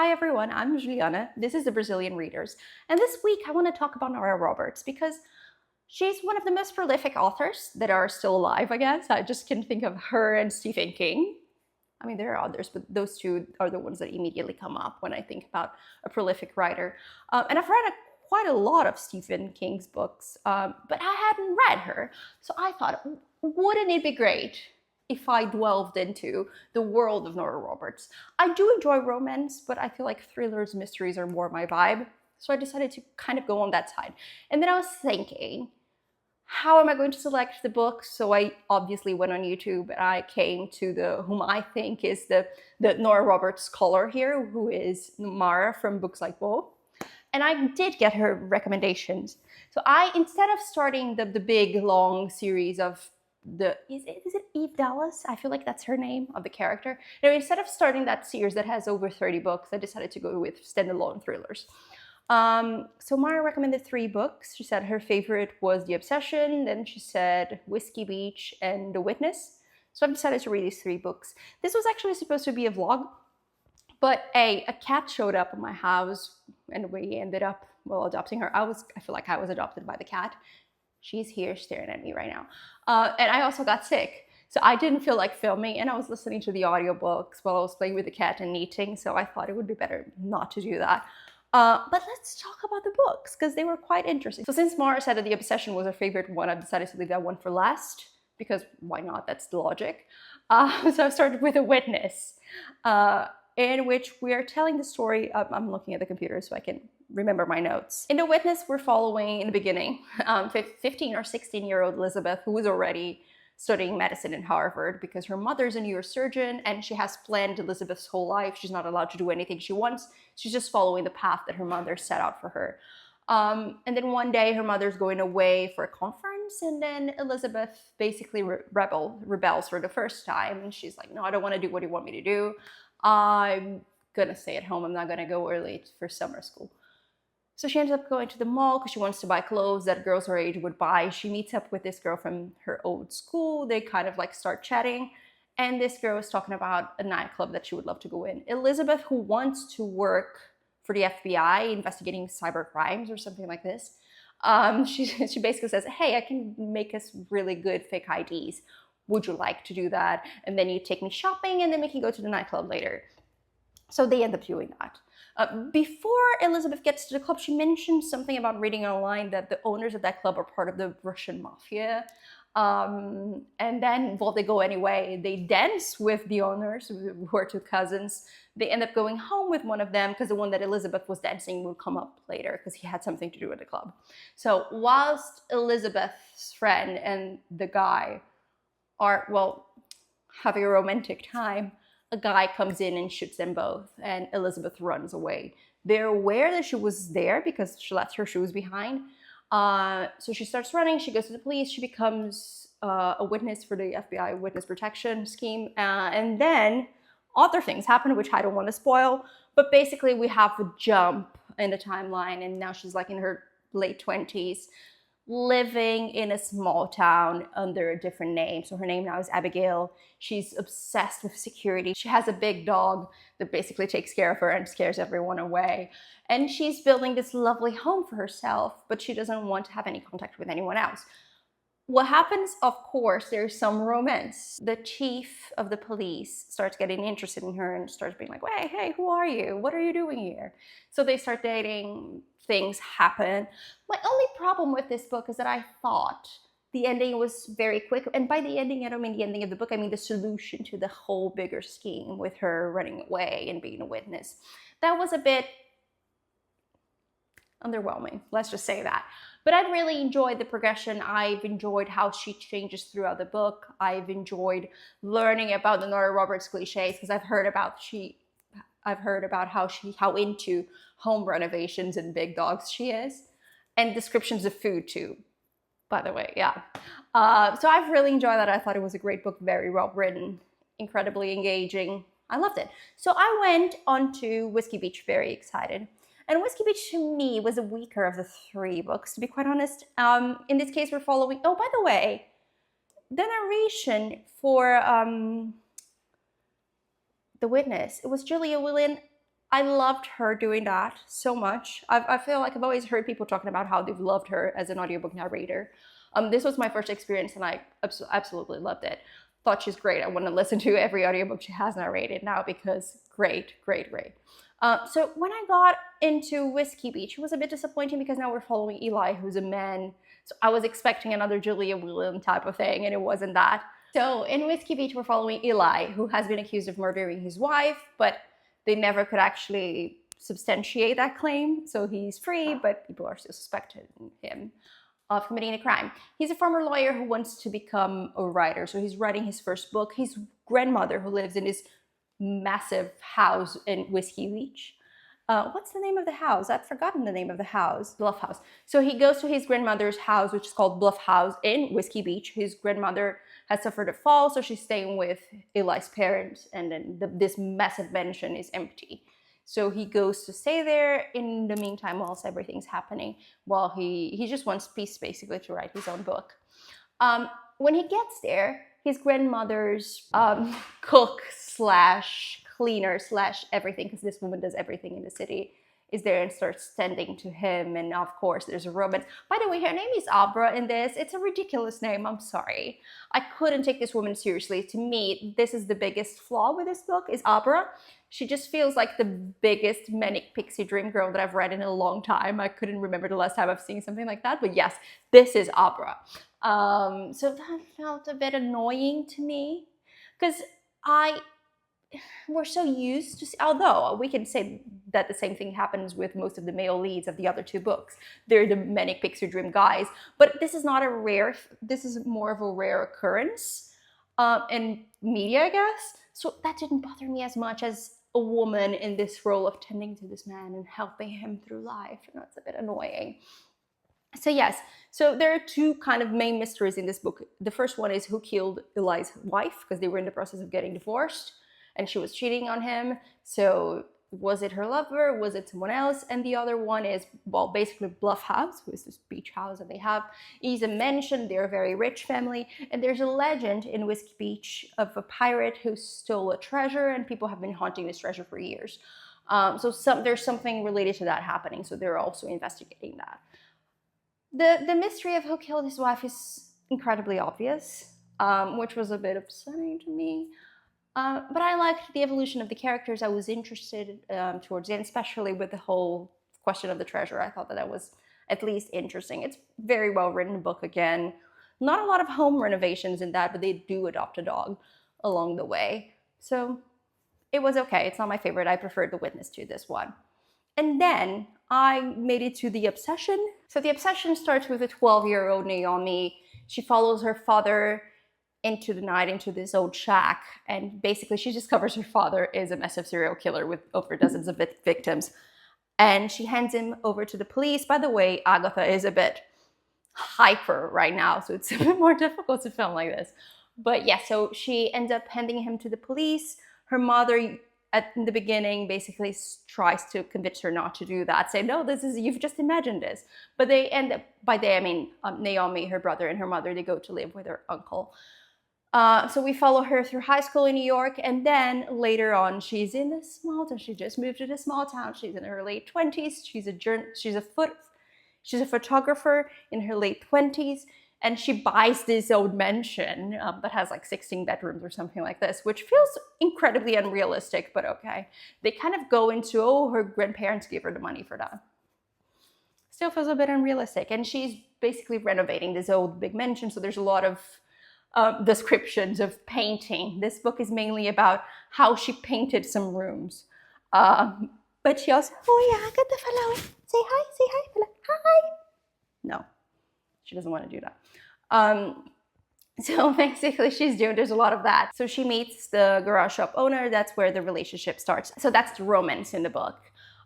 Hi everyone, I'm Juliana. This is the Brazilian Readers. And this week I want to talk about Nora Roberts because she's one of the most prolific authors that are still alive, I guess. I just can think of her and Stephen King. I mean, there are others, but those two are the ones that immediately come up when I think about a prolific writer. And I've read quite a lot of Stephen King's books, but I hadn't read her. So I thought, wouldn't it be great if I delved into the world of Nora Roberts? I do enjoy romance, but I feel like thrillers, mysteries are more my vibe. So I decided to kind of go on that side. And then I was thinking, how am I going to select the books? So I obviously went on YouTube and I came to whom I think is the Nora Roberts scholar here, who is Mara from Books Like Woe. And I did get her recommendations. So instead of starting the big long series of is it Eve Dallas? I feel like that's her name of the character. Now, instead of starting that series that has over 30 books, I decided to go with standalone thrillers. So Mara recommended 3 books. She said her favorite was The Obsession, then she said Whiskey Beach and The Witness. So I've decided to read these 3 books. This was actually supposed to be a vlog, but a cat showed up in my house and we ended up, adopting her. I feel like I was adopted by the cat. She's here staring at me right now. And I also got sick. So I didn't feel like filming and I was listening to the audiobooks while I was playing with the cat and eating. So I thought it would be better not to do that. But let's talk about the books because they were quite interesting. So since Mara said that The Obsession was her favorite one, I decided to leave that one for last because why not? That's the logic. So I started with A Witness, in which we are telling the story. I'm looking at the computer so I can remember my notes. In The Witness, we're following in the beginning 15 or 16-year-old Elizabeth, who was already studying medicine in Harvard because her mother's a neurosurgeon and she has planned Elizabeth's whole life. She's not allowed to do anything she wants. She's just following the path that her mother set out for her. And then one day her mother's going away for a conference and then Elizabeth basically rebels for the first time. And she's like, no, I don't want to do what you want me to do. I'm gonna stay at home. I'm not gonna go early for summer school. So she ends up going to the mall because she wants to buy clothes that girls her age would buy. She meets up with this girl from her old school. They kind of like start chatting. And this girl is talking about a nightclub that she would love to go in. Elizabeth, who wants to work for the FBI investigating cyber crimes or something like this, she basically says, hey, I can make us really good fake IDs. Would you like to do that? And then you take me shopping and then we can go to the nightclub later. So they end up doing that. Before Elizabeth gets to the club, she mentioned something about reading online that the owners of that club are part of the Russian mafia. And then, they go anyway. They dance with the owners, who are 2 cousins. They end up going home with one of them because the one that Elizabeth was dancing would come up later because he had something to do with the club. So whilst Elizabeth's friend and the guy are, having a romantic time, a guy comes in and shoots them both, and Elizabeth runs away. They're aware that she was there because she left her shoes behind. So she starts running, she goes to the police, she becomes a witness for the FBI witness protection scheme, and then other things happen, which I don't want to spoil, but basically we have a jump in the timeline, and now she's like in her late 20s, living in a small town under a different name. So her name now is Abigail. She's obsessed with security. She has a big dog that basically takes care of her and scares everyone away. And she's building this lovely home for herself, but she doesn't want to have any contact with anyone else. What happens, of course, there's some romance. The chief of the police starts getting interested in her and starts being like, hey, who are you? What are you doing here? So they start dating, things happen. My only problem with this book is that I thought the ending was very quick. And by the ending, I don't mean the ending of the book, I mean the solution to the whole bigger scheme with her running away and being a witness. That was a bit underwhelming, let's just say that. But I've really enjoyed the progression. I've enjoyed how she changes throughout the book. I've enjoyed learning about the Nora Roberts cliches because I've heard about how into home renovations and big dogs she is, and descriptions of food too, by the way. Yeah. So I've really enjoyed that. I thought it was a great book, very well written, incredibly engaging. I loved it. So I went on to Whiskey Beach very excited. And Whiskey Beach to me was a weaker of the 3 books, to be quite honest. In this case, we're following, by the way, the narration for The Witness, it was Julia William I loved her doing that so much. I feel like I've always heard people talking about how they've loved her as an audiobook narrator. This was my first experience and I absolutely loved it. Thought she's great. I want to listen to every audiobook she has narrated now because great. So when I got into Whiskey Beach, it was a bit disappointing because now we're following Eli, who's a man. So I was expecting another Julia William type of thing, and it wasn't that. So in Whiskey Beach, we're following Eli, who has been accused of murdering his wife, but they never could actually substantiate that claim. So he's free, but people are still suspecting him of committing a crime. He's a former lawyer who wants to become a writer. So he's writing his first book. His grandmother, who lives in this massive house in Whiskey Beach. What's the name of the house? I've forgotten the name of the house. Bluff House. So he goes to his grandmother's house, which is called Bluff House in Whiskey Beach. His grandmother has suffered a fall, so she's staying with Eli's parents, and then this massive mansion is empty. So he goes to stay there in the meantime whilst everything's happening, while he just wants peace basically to write his own book. When he gets there, his grandmother's cook slash cleaner slash everything, because this woman does everything in the city, is there and starts tending to him. And of course, there's a romance. By the way, her name is Abra in this. It's a ridiculous name. I'm sorry. I couldn't take this woman seriously. To me, this is the biggest flaw with this book, is Abra. She just feels like the biggest manic pixie dream girl that I've read in a long time. I couldn't remember the last time I've seen something like that. But yes, this is Abra. So that felt a bit annoying to me, because we're so used to, although we can say that the same thing happens with most of the male leads of the other two books. They're the manic pixie dream guys, but this is not a rare, this is more of a rare occurrence in media, I guess. So that didn't bother me as much as a woman in this role of tending to this man and helping him through life. You know, it's a bit annoying. So yes, so there are two kind of main mysteries in this book. The first one is who killed Eli's wife, because they were in the process of getting divorced and she was cheating on him. So was it her lover? Was it someone else? And the other one is, well, basically Bluff House, who is this beach house that they have, is a mansion. They're a very rich family. And there's a legend in Whiskey Beach of a pirate who stole a treasure, and people have been haunting this treasure for years. So there's something related to that happening. So they're also investigating that. The mystery of who killed his wife is incredibly obvious, which was a bit upsetting to me. But I liked the evolution of the characters. I was interested towards the end, especially with the whole question of the treasure. I thought that was at least interesting. It's a very well written book again. Not a lot of home renovations in that, but they do adopt a dog along the way. So it was okay. It's not my favorite. I preferred The Witness to this one. And then I made it to The Obsession. So The Obsession starts with a 12-year-old Naomi. She follows her father into the night, into this old shack, and basically she discovers her father is a massive serial killer with over dozens of victims, and she hands him over to the police. By the way, Agatha is a bit hyper right now, so it's a bit more difficult to film like this. But yeah, so she ends up handing him to the police. Her mother at the beginning basically tries to convince her not to do that, say, no, you've just imagined this. But they end up, by they I mean Naomi, her brother, and her mother, they go to live with her uncle. So we follow her through high school in New York, and then later on, she's in a small town. She just moved to the small town. She's in her late 20s. She's a photographer in her late 20s, and she buys this old mansion that has like 16 bedrooms or something like this, which feels incredibly unrealistic, but okay. They kind of go into, oh, her grandparents gave her the money for that. Still feels a bit unrealistic, and she's basically renovating this old big mansion, so there's a lot of descriptions of painting. This book is mainly about how she painted some rooms. But she also, oh yeah, get the fellow. Say hi, fellow. Hi. No, she doesn't want to do that. So basically there's a lot of that. So she meets the garage shop owner. That's where the relationship starts. So that's the romance in the book.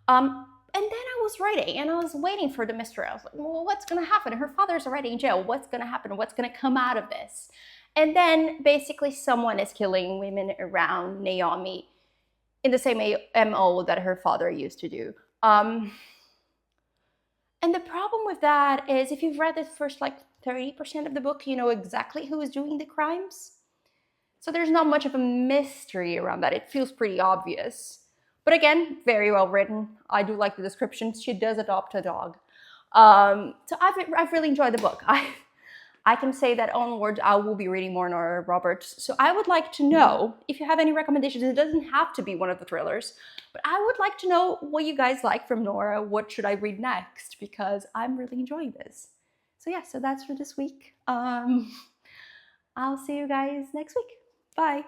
And then I was writing and I was waiting for the mystery. I was like, well, what's going to happen? Her father's already in jail. What's going to happen? What's going to come out of this? And then basically someone is killing women around Naomi in the same MO that her father used to do. And the problem with that is if you've read the first like 30% of the book, you know exactly who is doing the crimes. So there's not much of a mystery around that. It feels pretty obvious. But again, very well written. I do like the descriptions. She does adopt a dog. So I've really enjoyed the book. I can say that onwards I will be reading more Nora Roberts. So I would like to know if you have any recommendations. It doesn't have to be one of the thrillers, but I would like to know what you guys like from Nora. What should I read next? Because I'm really enjoying this. So yeah, so that's for this week. I'll see you guys next week. Bye.